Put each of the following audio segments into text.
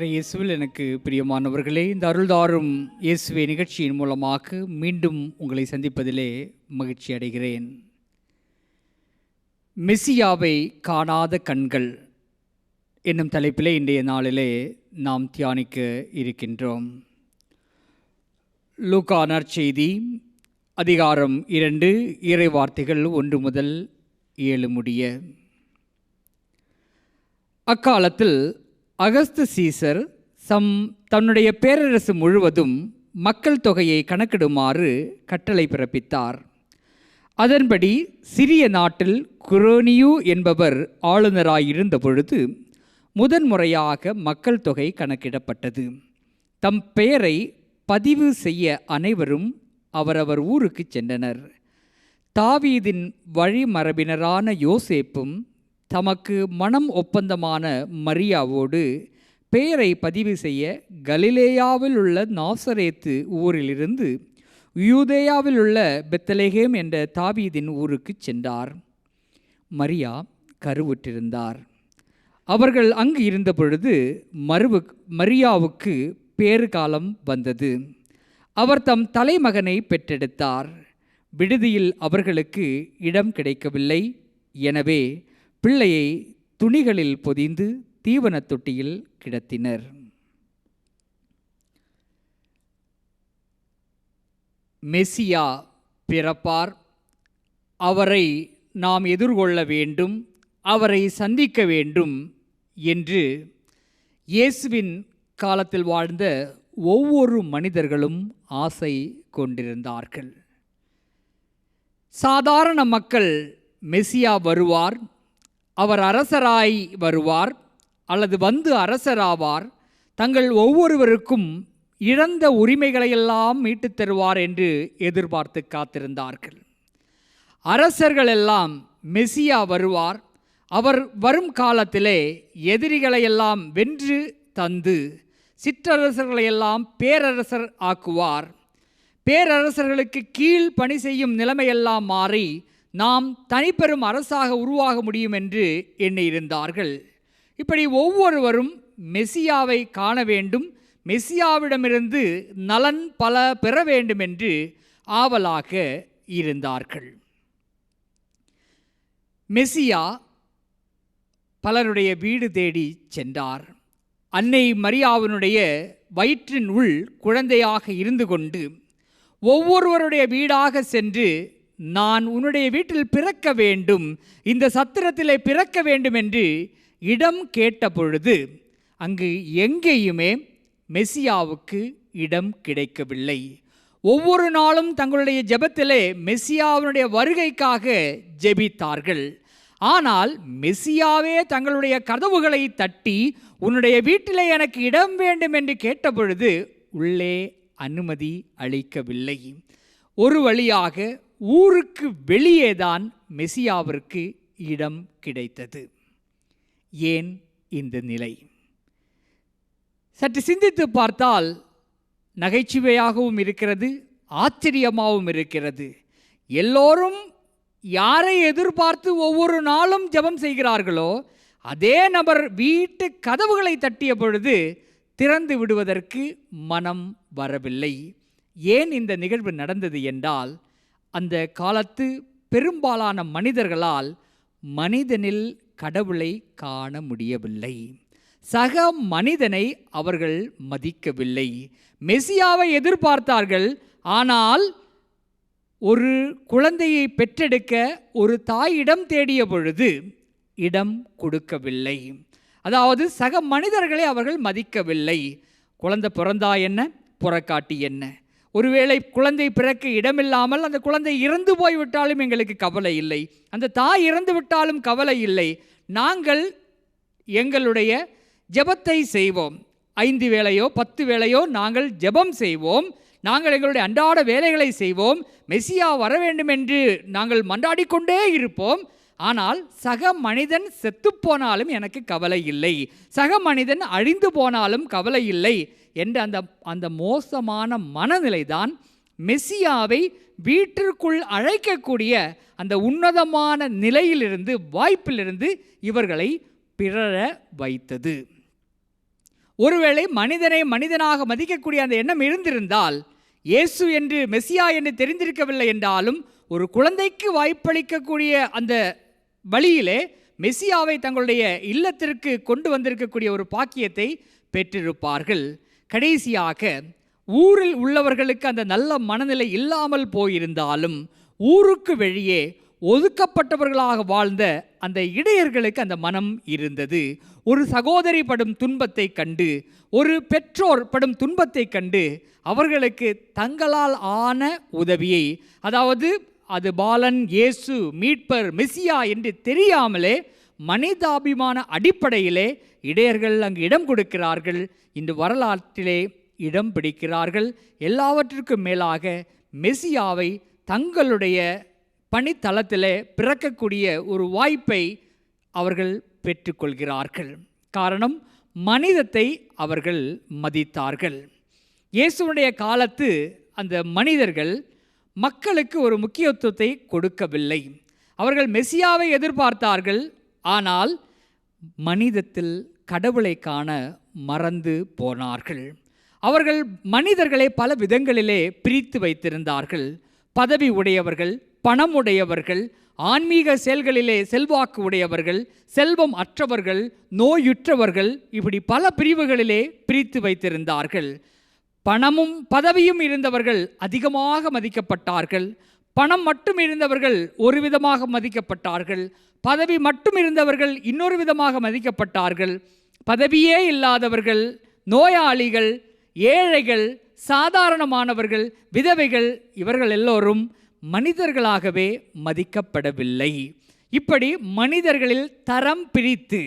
இயேசுவில் எனக்கு பிரியமானவர்களே, இந்த அருள்தாரும் இயேசுவே நிகழ்ச்சியின் மூலமாக மீண்டும் உங்களை சந்திப்பதிலே மகிழ்ச்சி அடைகிறேன். மெசியாவை காணாத கண்கள் என்னும் தலைப்பிலே இன்றைய நாளிலே நாம் தியானிக்க இருக்கின்றோம். லூக்கா நற்செய்தி அதிகாரம் 2 இறை வார்த்தைகள் 1 முதல் 7 முடிய. அக்காலத்தில் அகஸ்து சீசர் தன்னுடைய பேரரசு முழுவதும் மக்கள் தொகையை கணக்கிடுமாறு கட்டளை பிறப்பித்தார். அதன்படி சிறிய நாட்டில் குரோனியு என்பவர் ஆளுநராயிருந்த பொழுது முதன்முறையாக மக்கள் தொகை கணக்கிடப்பட்டது. தம் பெயரை பதிவு செய்ய அனைவரும் அவரவர் ஊருக்கு சென்றனர். தாவீதின் வழிமரபினரான யோசேப்பும் தமக்கு மனம் ஒப்பந்தமான மரியாவோடு பெயரை பதிவு செய்ய கலிலேயாவில் உள்ள நாசரேத்து ஊரிலிருந்து யூதேயாவில் உள்ள பெத்லகேம் என்ற தாவீதின் ஊருக்கு சென்றார். மரியா கருவுற்றிருந்தார். அவர்கள் அங்கு இருந்த பொழுது மரியாவுக்கு பேறு காலம் வந்தது. அவர் தம் தலைமகனை பெற்றெடுத்தார். விடுதியில் அவர்களுக்கு இடம் கிடைக்கவில்லை. எனவே பிள்ளையை துணிகளில் பொதிந்து தீவனத் தொட்டியில் கிடத்தினர். மெசியா பிறப்பார். அவரை நாம் எதிர்கொள்ள வேண்டும், அவரை சந்திக்க வேண்டும் என்று இயேசுவின் காலத்தில் வாழ்ந்த ஒவ்வொரு மனிதர்களும் ஆசை கொண்டிருந்தார்கள். சாதாரண மக்கள் மெசியா வருவார், அவர் அரசராய் வருவார் அல்லது வந்து அரசராவார், தங்கள் ஒவ்வொருவருக்கும் இழந்த உரிமைகளையெல்லாம் மீட்டுத் தருவார் என்று எதிர்பார்த்து காத்திருந்தார்கள். அரசர்கள் எல்லாம் மெசியா வருவார், அவர் வரும் காலத்திலே எதிரிகளையெல்லாம் வென்று தந்து சிற்றரசர்களையெல்லாம் பேரரசர் ஆக்குவார். பேரரசர்களுக்கு கீழ் பணி செய்யும் நிலைமையெல்லாம் மாறி நாம் தனிப்பெரும் அரசாக உருவாக முடியும் என்று எண்ணியிருந்தார்கள். இப்படி ஒவ்வொருவரும் மெசியாவை காண வேண்டும், மெசியாவிடமிருந்து நலன் பல பெற வேண்டும் என்று ஆவலாக இருந்தார்கள். மெசியா பலருடைய வீடு தேடி சென்றார். அன்னை மரியாவினுடைய வயிற்றின் உள் குழந்தையாக இருந்து கொண்டு ஒவ்வொருவருடைய வீடாக சென்று, நான் உன்னுடைய வீட்டில் பிறக்க வேண்டும், இந்த சத்திரத்திலே பிறக்க வேண்டும் என்று இடம் கேட்ட பொழுது அங்கு எங்கேயுமே மெசியாவுக்கு இடம் கிடைக்கவில்லை. ஒவ்வொரு நாளும் தங்களுடைய ஜெபத்திலே மெசியாவினுடைய வருகைக்காக ஜெபித்தார்கள். ஆனால் மெசியாவே தங்களுடைய கதவுகளை தட்டி, உன்னுடைய வீட்டிலே எனக்கு இடம் வேண்டும் என்று கேட்ட பொழுது உள்ளே அனுமதி அளிக்கவில்லை. ஒரு வழியாக ஊருக்கு வெளியேதான் மெசியாவிற்கு இடம் கிடைத்தது. ஏன் இந்த நிலை? சற்று சிந்தித்து பார்த்தால் நகைச்சுவையாகவும் இருக்கிறது, ஆச்சரியமாகவும் இருக்கிறது. எல்லோரும் யாரை எதிர்பார்த்து ஒவ்வொரு நாளும் ஜெபம் செய்கிறார்களோ அதே நபர் வீட்டு கதவுகளை தட்டிய பொழுது திறந்து விடுவதற்கு மனம் வரவில்லை. ஏன் இந்த நிகழ்வு நடந்தது என்றால், அந்த காலத்து பெரும்பாலான மனிதர்களால் மனிதனில் கடவுளை காண முடியவில்லை. சக மனிதனை அவர்கள் மதிக்கவில்லை. மெசியாவை எதிர்பார்த்தார்கள், ஆனால் ஒரு குழந்தையை பெற்றெடுக்க ஒரு தாயிடம் தேடிய பொழுது இடம் கொடுக்கவில்லை. அதாவது சக மனிதர்களை அவர்கள் மதிக்கவில்லை. குழந்தை பிறந்தா என்ன, புறக்காட்டி என்ன? ஒருவேளை குழந்தை பிறக்க இடமில்லாமல் அந்த குழந்தை இறந்து போய்விட்டாலும் எங்களுக்கு கவலை இல்லை, அந்த தாய் இறந்து விட்டாலும் கவலை இல்லை. நாங்கள் எங்களுடைய ஜெபத்தை செய்வோம். 5 வேளையோ 10 வேளையோ நாங்கள் ஜெபம் செய்வோம். நாங்கள் எங்களுடைய அன்றாட வேலைகளை செய்வோம். மெசியா வர வேண்டும் என்று நாங்கள் மன்றாடிக்கொண்டே இருப்போம். ஆனால் சக மனிதன் செத்துப்போனாலும் எனக்கு கவலை இல்லை, சக மனிதன் அழிந்து போனாலும் கவலை இல்லை என்ற அந்த மோசமான மனநிலைதான் மெசியாவை வீட்டிற்குள் அழைக்கக்கூடிய அந்த உன்னதமான நிலையிலிருந்து, வாய்ப்பிலிருந்து இவர்களை பிறழ வைத்தது. ஒருவேளை மனிதனை மனிதனாக மதிக்கக்கூடிய அந்த எண்ணம் இருந்திருந்தால், இயேசு என்று மெசியா என்று தெரிந்திருக்கவில்லை என்றாலும், ஒரு குழந்தைக்கு வாய்ப்பளிக்கக்கூடிய அந்த வழியிலே மெசியாவை தங்களுடைய இல்லத்திற்கு கொண்டு வந்திருக்கக்கூடிய ஒரு பாக்கியத்தை பெற்றிருப்பார்கள். கடைசியாக ஊரில் உள்ளவர்களுக்கு அந்த நல்ல மனநிலை இல்லாமல் போயிருந்தாலும், ஊருக்கு வெளியே ஒதுக்கப்பட்டவர்களாக வாழ்ந்த அந்த இடையர்களுக்கு அந்த மனம் இருந்தது. ஒரு சகோதரி படும் துன்பத்தை கண்டு, ஒரு பெற்றோர் படும் துன்பத்தை கண்டு, அவர்களுக்கு தங்களால் ஆன உதவியை, அதாவது அது பாலன், இயேசு, மீட்பர், மெசியா என்று தெரியாமலே மனிதாபிமான அடிப்படையிலே இடையர்கள் அங்கு இடம் கொடுக்கிறார்கள். இன்று வரலாற்றிலே இடம் பிடிக்கிறார்கள். எல்லாவற்றிற்கும் மேலாக மெசியாவை தங்களுடைய பணித்தளத்திலே பிறக்கக்கூடிய ஒரு வாய்ப்பை அவர்கள் பெற்றுக்கொள்கிறார்கள். காரணம், மனிதத்தை அவர்கள் மதித்தார்கள். இயேசுவுடைய காலத்து அந்த மனிதர்கள் மக்களுக்கு ஒரு முக்கியத்துவத்தை கொடுக்கவில்லை. அவர்கள் மெசியாவை எதிர்பார்த்தார்கள். ஆனால் மனிதத்தில் கடவுளை காண மறந்து போனார்கள். அவர்கள் மனிதர்களை பல விதங்களிலே பிரித்து வைத்திருந்தார்கள். பதவி உடையவர்கள், பணம் உடையவர்கள், ஆன்மீக செயல்களிலே செல்வாக்கு உடையவர்கள், செல்வம் அற்றவர்கள், நோயுற்றவர்கள், இப்படி பல பிரிவுகளிலே பிரித்து வைத்திருந்தார்கள். பணமும் பதவியும் இருந்தவர்கள் அதிகமாக மதிக்கப்பட்டார்கள். பணம் மட்டும் இருந்தவர்கள் ஒரு விதமாக மதிக்கப்பட்டார்கள். பதவி மட்டும் இருந்தவர்கள் இன்னொரு விதமாக மதிக்கப்பட்டார்கள். பதவியே இல்லாதவர்கள், நோயாளிகள், ஏழைகள், சாதாரணமானவர்கள், விதவைகள், இவர்கள் எல்லோரும் மனிதர்களாகவே மதிக்கப்படவில்லை. இப்படி மனிதர்களில் தரம் பிரித்து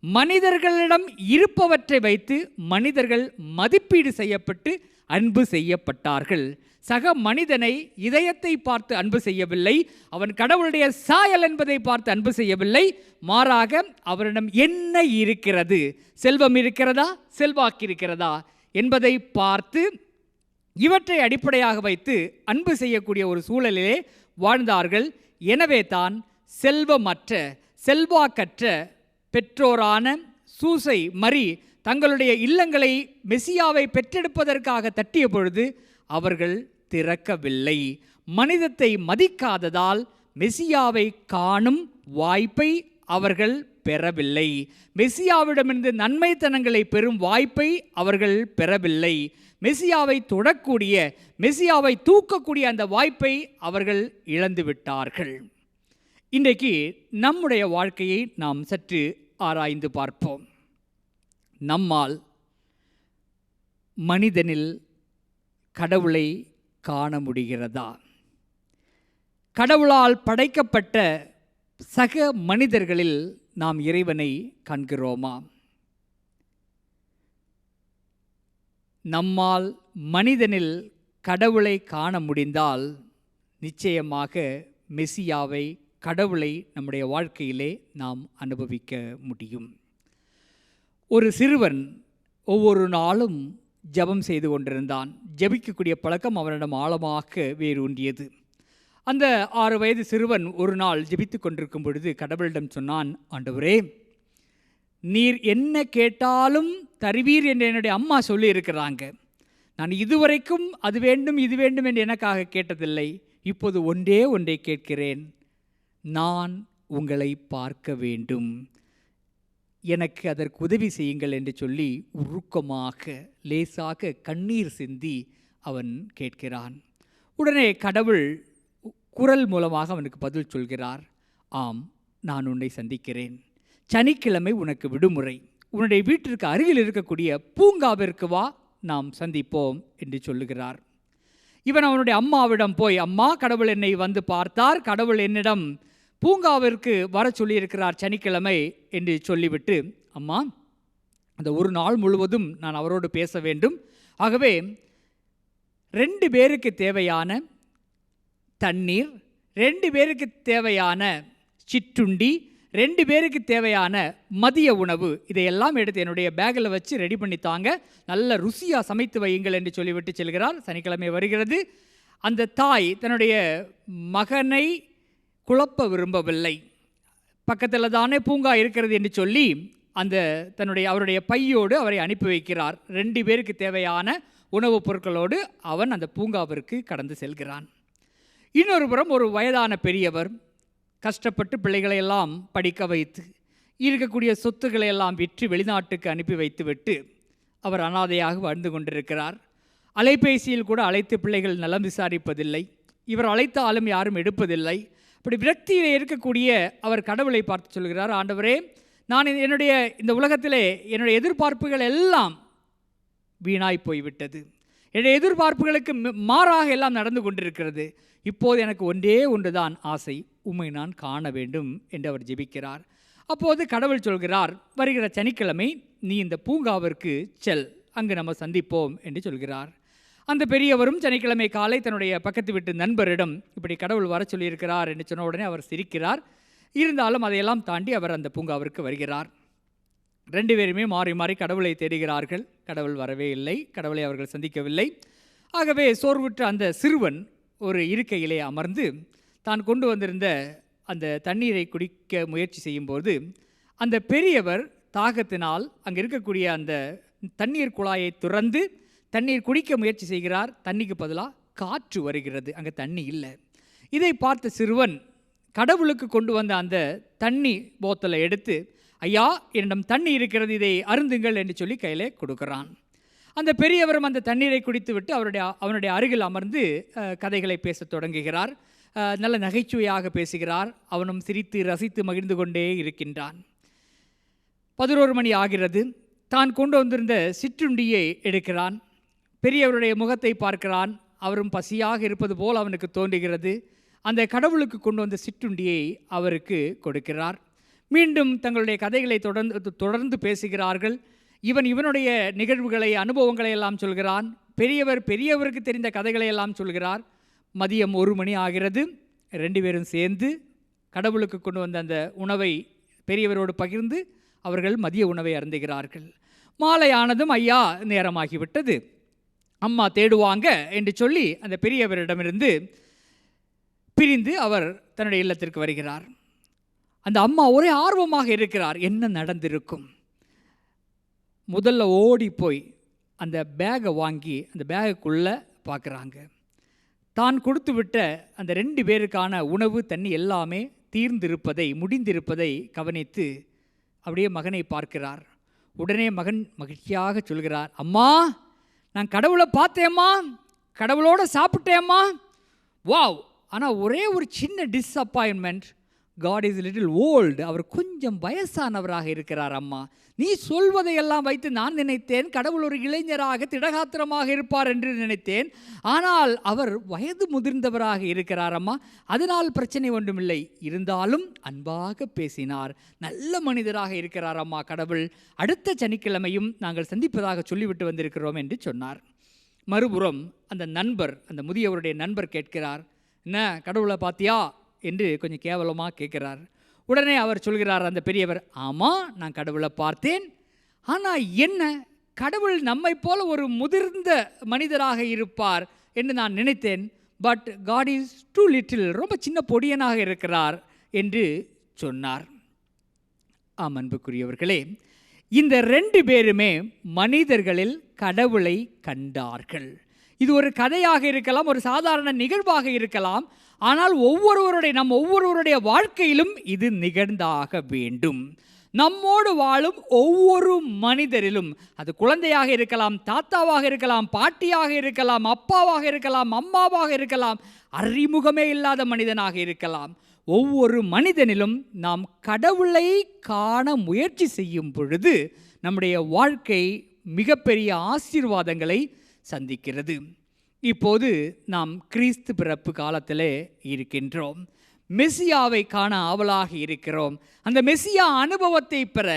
மனிதர்களிடம் இருப்பவற்றை வைத்து மனிதர்கள் மதிப்பீடு செய்யப்பட்டு அன்பு செய்யப்பட்டார்கள். சக மனிதனை இதயத்தை பார்த்து அன்பு செய்யவில்லை, அவன் கடவுளுடைய சாயல் என்பதை பார்த்து அன்பு செய்யவில்லை. மாறாக அவரிடம் என்ன இருக்கிறது, செல்வம் இருக்கிறதா, செல்வாக்கு இருக்கிறதா என்பதை பார்த்து இவற்றை அடிப்படையாக வைத்து அன்பு செய்யக்கூடிய ஒரு சூழலிலே வாழ்ந்தார்கள். எனவே தான் செல்வமற்ற, செல்வாக்கற்ற பெற்றோரான சூசை, மரி தங்களுடைய இல்லங்களை மெசியாவை பெற்றெடுப்பதற்காக தட்டிய பொழுது அவர்கள் திறக்கவில்லை. மனிதத்தை மதிக்காததால் மெசியாவை காணும் வாய்ப்பை அவர்கள் பெறவில்லை. மெசியாவிடமிருந்து நன்மைத்தனங்களை பெறும் வாய்ப்பை அவர்கள் பெறவில்லை. மெசியாவை தொடக்கூடிய, மெசியாவை தூக்கக்கூடிய அந்த வாய்ப்பை அவர்கள் இழந்துவிட்டார்கள். இன்றைக்கு நம்முடைய வாழ்க்கையை நாம் சற்று ஆராய்ந்து பார்ப்போம். நம்மால் மனிதனில் கடவுளை காண முடிகிறதா? கடவுளால் படைக்கப்பட்ட சக மனிதர்களில் நாம் இறைவனை காண்கிறோமா? நம்மால் மனிதனில் கடவுளை காண முடிந்தால் நிச்சயமாக மெசியாவை, கடவுளை நம்முடைய வாழ்க்கையிலே நாம் அனுபவிக்க முடியும். ஒரு சிறுவன் ஒவ்வொரு நாளும் ஜெபம் செய்து கொண்டிருந்தான். ஜெபிக்கக்கூடிய பழக்கம் அவனிடம் ஆழமாக வேரூன்றியது. அந்த 6 வயது சிறுவன் ஒரு நாள் ஜெபித்து கொண்டிருக்கும் பொழுது கடவுளிடம் சொன்னான், ஆண்டவரே, நீர் என்ன கேட்டாலும் தருவீர் என்று என்னுடைய அம்மா சொல்லி இருக்கிறாங்க. நான் இதுவரைக்கும் அது வேண்டும் இது வேண்டும் என்று எனக்காக கேட்டதில்லை. இப்போது ஒன்றே ஒன்றை கேட்கிறேன், நான் உங்களை பார்க்க வேண்டும், எனக்கு அதற்கு உதவி செய்யுங்கள் என்று சொல்லி உருக்கமாக, லேசாக கண்ணீர் சிந்தி அவன் கேட்கிறான். உடனே கடவுள் குரல் மூலமாக அவனுக்கு பதில் சொல்கிறார், ஆம், நான் உன்னை சந்திக்கிறேன். சனிக்கிழமை உனக்கு விடுமுறை, உன்னுடைய வீட்டிற்கு அருகில் இருக்கக்கூடிய பூங்காவிற்கு வா, நாம் சந்திப்போம் என்று சொல்லுகிறார். இவன் அவனுடைய அம்மாவிடம் போய், அம்மா, கடவுள் என்னை வந்து பார்த்தார், கடவுள் என்னிடம் பூங்காவிற்கு வர சொல்லியிருக்கிறார் சனிக்கிழமை என்று சொல்லிவிட்டு, அம்மா, அந்த ஒரு நாள் முழுவதும் நான் அவரோடு பேச வேண்டும். ஆகவே 2 பேருக்கு தேவையான தண்ணீர், 2 பேருக்கு தேவையான சிற்றுண்டி, 2 பேருக்கு தேவையான மதிய உணவு, இதையெல்லாம் எடுத்து என்னுடைய பேக்கில் வச்சு ரெடி பண்ணித்தாங்க, நல்ல ருசியாக சமைத்து வையுங்கள் என்று சொல்லிவிட்டு செல்கிறார். சனிக்கிழமை வருகிறது. அந்த தாய் தன்னுடைய மகனை குழப்ப விரும்பவில்லை. பக்கத்தில் தானே பூங்கா இருக்கிறது என்று சொல்லி அவருடைய பையோடு அவரை அனுப்பி வைக்கிறார். 2 பேருக்கு தேவையான உணவுப் பொருட்களோடு அவன் அந்த பூங்காவிற்கு கடந்து செல்கிறான். இன்னொரு புறம் ஒரு வயதான பெரியவர் கஷ்டப்பட்டு பிள்ளைகளை எல்லாம் படிக்க வைத்து இருக்கக்கூடிய சொத்துக்களை எல்லாம் விற்று வெளிநாட்டுக்கு அனுப்பி வைத்துவிட்டு அவர் அனாதையாக வாழ்ந்து கொண்டிருக்கிறார். அலைபேசியில் கூட அழைத்து பிள்ளைகள் நலம் விசாரிப்பதில்லை. இவர் அழைத்தாலும் யாரும் எடுப்பதில்லை. அப்படி விரக்தியில் இருக்கக்கூடிய அவர் கடவுளை பார்த்து சொல்கிறார், ஆண்டவரே, நான் என்னுடைய இந்த உலகத்திலே என்னுடைய எதிர்பார்ப்புகள் எல்லாம் வீணாய் போய்விட்டது. என்னுடைய எதிர்பார்ப்புகளுக்கு மாறாக எல்லாம் நடந்து கொண்டிருக்கிறது. இப்போது எனக்கு ஒன்றே ஒன்றுதான் ஆசை, உம்மை நான் காண வேண்டும் என்று அவர் ஜெபிக்கிறார். அப்போது கடவுள் சொல்கிறார், வருகிற சனிக்கிழமை நீ இந்த பூங்காவிற்கு செல், அங்கு நம்ம சந்திப்போம் என்று சொல்கிறார். அந்த பெரியவரும் சனிக்கிழமை காலை தன்னுடைய பக்கத்து வீட்டு நண்பரிடம் இப்படி கடவுள் வர சொல்லியிருக்கிறார் என்று சொன்ன உடனே அவர் சிரிக்கிறார். இருந்தாலும் அதையெல்லாம் தாண்டி அவர் அந்த பூங்காவிற்கு வருகிறார். 2 பேருமே மாறி மாறி கடவுளை தேடுகிறார்கள். கடவுள் வரவே இல்லை. கடவுளை அவர்கள் சந்திக்கவில்லை. ஆகவே சோர்வுற்ற அந்த சிறுவன் ஒரு இருக்கையிலே அமர்ந்து தான் கொண்டு வந்திருந்த அந்த தண்ணீரை குடிக்க முயற்சி செய்யும்போது அந்த பெரியவர் தாகத்தினால் அங்கே இருக்கக்கூடிய அந்த தண்ணீர் குழாயை துறந்து தண்ணீர் குடிக்க முயற்சி செய்கிறார். தண்ணிக்கு பதிலாக காற்று வருகிறது, அங்கே தண்ணி இல்லை. இதை பார்த்த சிறுவன் கடவுளுக்கு கொண்டு வந்த அந்த தண்ணி போத்தலை எடுத்து, ஐயா, என்னிடம் தண்ணி இருக்கிறது, இதை அருந்துங்கள் என்று சொல்லி கையிலே கொடுக்குறான். அந்த பெரியவரும் அந்த தண்ணீரை குடித்துவிட்டு அவனுடைய அருகில் அமர்ந்து கதைகளை பேசத் தொடங்குகிறார். நல்ல நகைச்சுவையாக பேசுகிறார். அவனும் சிரித்து ரசித்து மகிழ்ந்து கொண்டே இருக்கின்றான். 11 மணி ஆகிறது. தான் கொண்டு வந்திருந்த சிற்றுண்டியை எடுக்கிறான். பெரியவருடைய முகத்தை பார்க்கிறான். அவரும் பசியாக இருப்பது போல் அவனுக்கு தோன்றுகிறது. அந்த கடவுளுக்கு கொண்டு வந்த சிற்றுண்டியை அவருக்கு கொடுக்கிறார். மீண்டும் தங்களுடைய கதைகளை தொடர்ந்து பேசுகிறார்கள். இவனுடைய நிகழ்வுகளை, அனுபவங்களை எல்லாம் சொல்கிறான். பெரியவருக்கு தெரிந்த கதைகளை எல்லாம் சொல்கிறார். மதியம் 1 மணி ஆகிறது. 2 பேரும் சேர்ந்து கடவுளுக்கு கொண்டு வந்த அந்த உணவை பெரியவரோடு பகிர்ந்து அவர்கள் மதிய உணவை அருந்துகிறார்கள். மாலை ஆனதும், ஐயா, நேரமாகிவிட்டது, அம்மா தேடுவாங்க என்று சொல்லி அந்த பெரியவரிடமிருந்து பிரிந்து அவர் தன்னுடைய இல்லத்திற்கு வருகிறார். அந்த அம்மா ஒரே ஆர்வமாக இருக்கிறார். என்ன நடந்திருக்கும்? முதல்ல ஓடி போய் அந்த பேகை வாங்கி அந்த பேகுக்குள்ளே பார்க்குறாங்க. தான் கொடுத்து விட்ட அந்த 2 பேருக்கான உணவு, தண்ணி எல்லாமே முடிந்திருப்பதை கவனித்து அப்படியே மகனை பார்க்கிறார். உடனே மகன் மகிழ்ச்சியாக சொல்கிறார், அம்மா, நான் கடவுளை பார்த்தேம்மா, கடவுளோடு சாப்பிட்டேம்மா, வாவ். ஆனால் ஒரே ஒரு சின்ன disappointment, God is little old. அவர் கொஞ்சம் வயசானவராக இருக்கிறார் அம்மா. நீ சொல்வதையெல்லாம் வைத்து நான் நினைத்தேன் கடவுள் ஒரு இளைஞராக திடகாத்திரமாக இருப்பார் என்று நினைத்தேன். ஆனால் அவர் வயது முதிர்ந்தவராக இருக்கிறார் அம்மா. அதனால் பிரச்சனை ஒன்றுமில்லை. இருந்தாலும் அன்பாக பேசினார், நல்ல மனிதராக இருக்கிறார் அம்மா கடவுள். அடுத்த சனிக்கிழமையும் நாங்கள் சந்திப்பதாக சொல்லிவிட்டு வந்திருக்கிறோம் என்று சொன்னார். மறுபுறம் அந்த முதியவருடைய நண்பர் கேட்கிறார், என்ன கடவுளை பார்த்தியா என்று கொஞ்சம் கேவலமாக கேட்குறார். உடனே அவர் சொல்கிறார், அந்த பெரியவர், ஆமாம், நான் கடவுளை பார்த்தேன். ஆனால் என்ன, கடவுள் நம்மை போல ஒரு முதிர்ந்த மனிதராக இருப்பார் என்று நான் நினைத்தேன். But God is too little, ரொம்ப சின்ன பொடியனாக இருக்கிறார் என்று சொன்னார். ஆம், அன்புக்குரியவர்களே, இந்த 2 பேருமே மனிதர்களில் கடவுளை கண்டார்கள். இது ஒரு கதையாக இருக்கலாம், ஒரு சாதாரண நிகழ்வாக இருக்கலாம். ஆனால் நம் ஒவ்வொருவருடைய வாழ்க்கையிலும் இது நிகழ்ந்தாக வேண்டும். நம்மோடு வாழும் ஒவ்வொரு மனிதரிலும், அது குழந்தையாக இருக்கலாம், தாத்தாவாக இருக்கலாம், பாட்டியாக இருக்கலாம், அப்பாவாக இருக்கலாம், அம்மாவாக இருக்கலாம், அறிமுகமே இல்லாத மனிதனாக இருக்கலாம், ஒவ்வொரு மனிதனிலும் நாம் கடவுளை காண முயற்சி செய்யும் பொழுது நம்முடைய வாழ்க்கை மிகப்பெரிய ஆசீர்வாதங்களை சந்திக்கிறது. இப்போது நாம் கிறிஸ்து பிறப்பு காலத்திலே இருக்கின்றோம். மெசியாவை காண ஆவலாக இருக்கிறோம். அந்த மெசியா அனுபவத்தை பெற,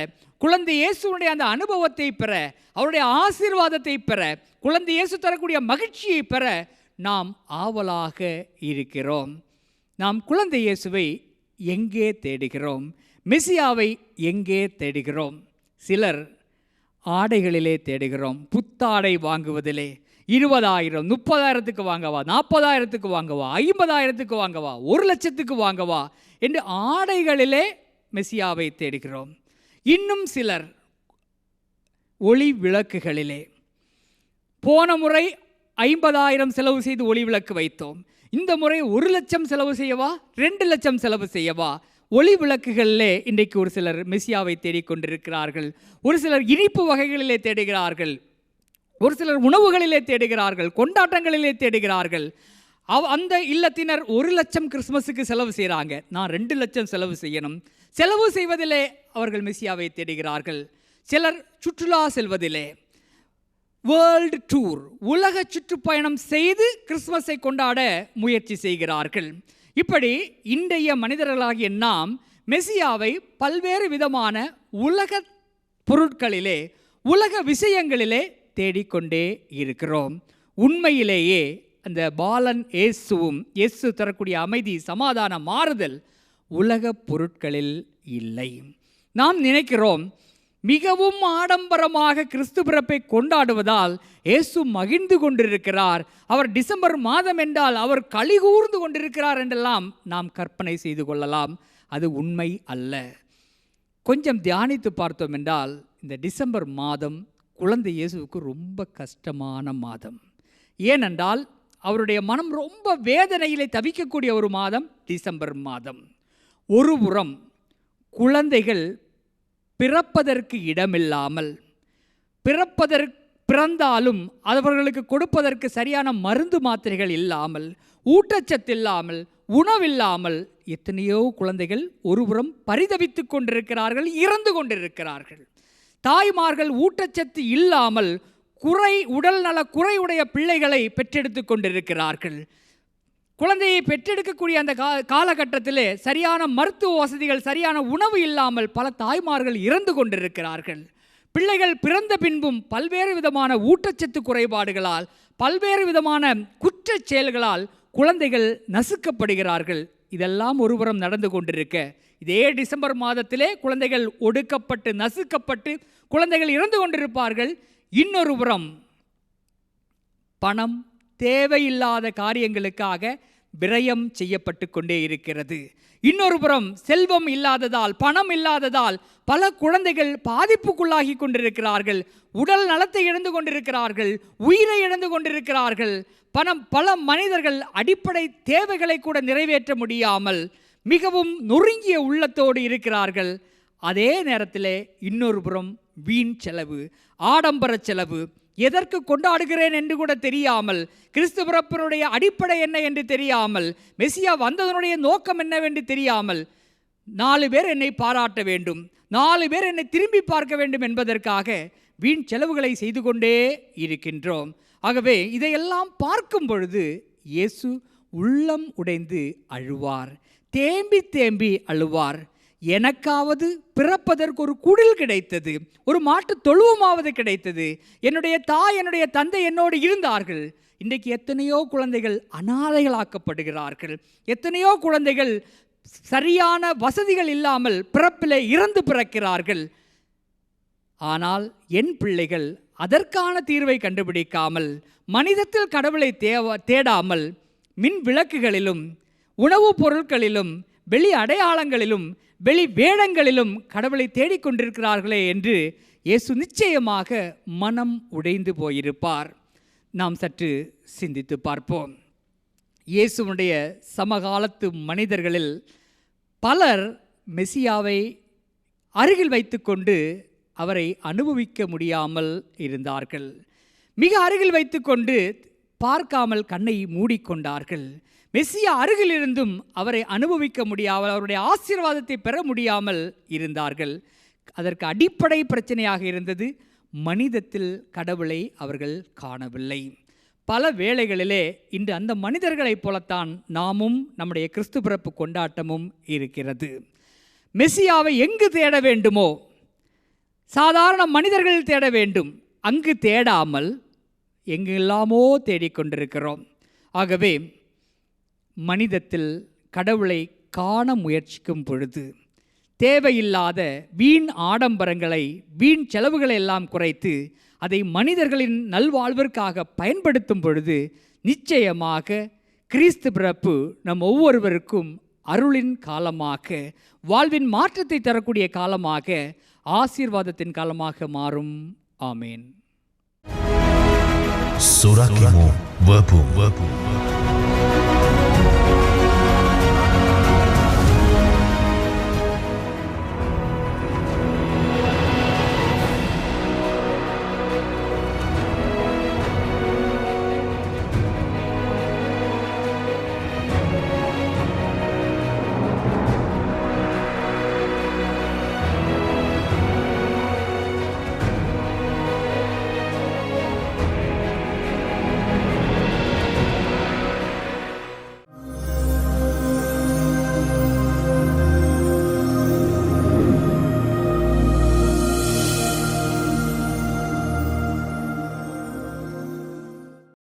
குழந்தை இயேசுடைய அந்த அனுபவத்தை பெற, அவருடைய ஆசீர்வாதத்தை பெற, குழந்தை இயேசு தரக்கூடிய மகிழ்ச்சியை பெற நாம் ஆவலாக இருக்கிறோம். நாம் குழந்தை இயேசுவை எங்கே தேடுகிறோம்? மெசியாவை எங்கே தேடுகிறோம்? சிலர் ஆடைகளிலே தேடுகிறோம். புத்தாடை வாங்குவதிலே 20,000 30,000க்கு வாங்கவா, 40,000க்கு வாங்கவா, 50,000க்கு வாங்கவா, 1,00,000க்கு வாங்கவா என்று ஆடைகளிலே மெசியாவை தேடுகிறோம். இன்னும் சிலர் ஒளி விளக்குகளிலே, போன முறை 50,000 செலவு செய்து ஒளி விளக்கு வைத்தோம், இந்த முறை 1,00,000 செலவு செய்யவா, 2,00,000 செலவு செய்யவா? ஒளி விளக்குகளிலே இன்றைக்கு ஒரு சிலர் மெசியாவை தேடிக்கொண்டிருக்கிறார்கள். ஒரு சிலர் இனிப்பு வகைகளிலே தேடுகிறார்கள், ஒரு சிலர் உணவுகளிலே தேடுகிறார்கள், கொண்டாட்டங்களிலே தேடுகிறார்கள். அந்த இல்லத்தினர் 1,00,000 கிறிஸ்மஸுக்கு செலவு செய்கிறாங்க, நான் 2,00,000 செலவு செய்யணும். செலவு செய்வதிலே அவர்கள் மெசியாவை தேடுகிறார்கள். சிலர் சுற்றுலா செல்வதிலே, வேர்ல்டு டூர், உலக சுற்றுப்பயணம் செய்து கிறிஸ்மஸை கொண்டாட முயற்சி செய்கிறார்கள். இப்படி இன்றைய மனிதர்களாகிய நாம் மெசியாவை பல்வேறு விதமான உலக பொருட்களிலே, உலக விஷயங்களிலே தேடிக்கொண்டே இருக்கிறோம். உண்மையிலேயே அந்த பாலன் இயேசுவும், இயேசு தரக்கூடிய அமைதி, சமாதான மாறுதல் உலக பொருட்களில் இல்லை. நாம் நினைக்கிறோம் மிகவும் ஆடம்பரமாக கிறிஸ்து பிறப்பை கொண்டாடுவதால் இயேசு மகிழ்ந்து கொண்டிருக்கிறார், அவர் டிசம்பர் மாதம் என்றால் அவர் களிகூர்ந்து கொண்டிருக்கிறார் என்றெல்லாம் நாம் கற்பனை செய்து கொள்ளலாம். அது உண்மை அல்ல. கொஞ்சம் தியானித்து பார்த்தோம் என்றால் இந்த டிசம்பர் மாதம் குழந்தை இயேசுவுக்கு ரொம்ப கஷ்டமான மாதம். ஏனென்றால் அவருடைய மனம் ரொம்ப வேதனையிலே தவிக்கக்கூடிய ஒரு மாதம் டிசம்பர் மாதம். ஒருபுறம் குழந்தைகள் பிறப்பதற்கு இடமில்லாமல், பிறந்தாலும் அவர்களுக்கு கொடுப்பதற்கு சரியான மருந்து மாத்திரைகள் இல்லாமல், ஊட்டச்சத்து இல்லாமல், உணவில்லாமல் எத்தனையோ குழந்தைகள் ஒருபுறம் பரிதவித்து கொண்டிருக்கிறார்கள், இறந்து கொண்டிருக்கிறார்கள். தாய்மார்கள் ஊட்டச்சத்து இல்லாமல் உடல் நல குறையுடைய பிள்ளைகளை பெற்றெடுத்து கொண்டிருக்கிறார்கள். குழந்தையை பெற்றெடுக்கக்கூடிய அந்த காலகட்டத்திலே சரியான மருத்துவ வசதிகள், சரியான உணவு இல்லாமல் பல தாய்மார்கள் இறந்து கொண்டிருக்கிறார்கள். பிள்ளைகள் பிறந்த பின்பும் பல்வேறு விதமான ஊட்டச்சத்து குறைபாடுகளால், பல்வேறு விதமான குற்றச் செயல்களால் குழந்தைகள் நசுக்கப்படுகிறார்கள். இதெல்லாம் ஒருபுறம் நடந்து கொண்டிருக்க, இதே டிசம்பர் மாதத்திலே குழந்தைகள் ஒடுக்கப்பட்டு நசுக்கப்பட்டு குழந்தைகள் இறந்து கொண்டிருப்பார்கள். இன்னொரு புறம் பணம் தேவையில்லாத காரியங்களுக்காக விரயம் செய்யப்பட்டு கொண்டே இருக்கிறது. இன்னொரு புறம் செல்வம் இல்லாததால், பணம் இல்லாததால் பல குழந்தைகள் பாதிப்புக்குள்ளாகி கொண்டிருக்கிறார்கள், உடல் நலத்தை இழந்து கொண்டிருக்கிறார்கள், உயிரை இழந்து கொண்டிருக்கிறார்கள். பல மனிதர்கள் அடிப்படை தேவைகளை கூட நிறைவேற்ற முடியாமல் மிகவும் நொறுங்கிய உள்ளத்தோடு இருக்கிறார்கள். அதே நேரத்தில் இன்னொரு புறம் வீண் செலவு, ஆடம்பர செலவு, எதற்கு கொண்டாடுகிறேன் என்று கூட தெரியாமல், கிறிஸ்து பிறப்பினுடைய அடிப்படை என்ன என்று தெரியாமல், மெசியா வந்ததனுடைய நோக்கம் என்னவென்று தெரியாமல், 4 பேர் என்னை பாராட்ட வேண்டும், 4 பேர் என்னை திரும்பி பார்க்க வேண்டும் என்பதற்காக வீண் செலவுகளை செய்து கொண்டே இருக்கின்றோம். ஆகவே இதையெல்லாம் பார்க்கும் பொழுது இயேசு உள்ளம் உடைந்து அழுவார், தேம்பி தேம்பி அழுவார். எனக்காவது பிறப்பதற்கு ஒரு குடில் கிடைத்தது, ஒரு மாட்டு தொழுவமாவது கிடைத்தது, என்னுடைய தாய் என்னுடைய தந்தை என்னோடு இருந்தார்கள். இன்றைக்கு எத்தனையோ குழந்தைகள் அனாதைகளாக்கப்படுகிறார்கள், எத்தனையோ குழந்தைகள் சரியான வசதிகள் இல்லாமல் பிறப்பிலே இறந்து பிறக்கிறார்கள். ஆனால் என் பிள்ளைகள் அதற்கான தீர்வை கண்டுபிடிக்காமல், மனிதத்தில் கடவுளை தேடாமல், மின் விளக்குகளிலும் உணவுப் பொருட்களிலும் வெளி அடையாளங்களிலும் வெளி வேடங்களிலும் கடவுளை தேடிக்கொண்டிருக்கிறார்களே என்று இயேசு நிச்சயமாக மனம் உடைந்து போயிருப்பார். நாம் சற்று சிந்தித்து பார்ப்போம். இயேசுவுடைய சமகாலத்து மனிதர்களில் பலர் மெசியாவை அருகில் வைத்துக்கொண்டு அவரை அனுபவிக்க முடியாமல் இருந்தார்கள். மிக அருகில் வைத்துக்கொண்டு பார்க்காமல் கண்ணை மூடிக்கொண்டார்கள். மெசியா அருகில் இருந்தும் அவரை அனுபவிக்க முடியாமல், அவருடைய ஆசீர்வாதத்தை பெற முடியாமல் இருந்தார்கள். அதற்கு அடிப்படை பிரச்சனையாக இருந்தது, மனிதத்தில் கடவுளை அவர்கள் காணவில்லை. பல வேளைகளிலே இன்று அந்த மனிதர்களைப் போலத்தான் நாமும் நம்முடைய கிறிஸ்து பிறப்பு கொண்டாட்டமும் இருக்கிறது. மெசியாவை எங்கு தேட வேண்டுமோ, சாதாரண மனிதர்கள் தேட வேண்டும், அங்கு தேடாமல் எங்கெல்லாமோ தேடிக்கொண்டிருக்கிறோம். ஆகவே மனிதத்தில் கடவுளை காண முயற்சிக்கும் பொழுது தேவையில்லாத வீண் ஆடம்பரங்களை, வீண் செலவுகளை எல்லாம் குறைத்து அதை மனிதர்களின் நல்வாழ்விற்காக பயன்படுத்தும் பொழுது நிச்சயமாக கிறிஸ்து பிறப்பு நம் ஒவ்வொருவருக்கும் அருளின் காலமாக, வாழ்வின் மாற்றத்தை தரக்கூடிய காலமாக, ஆசீர்வாதத்தின் காலமாக மாறும். ஆமேன். Sorakimo Verbo.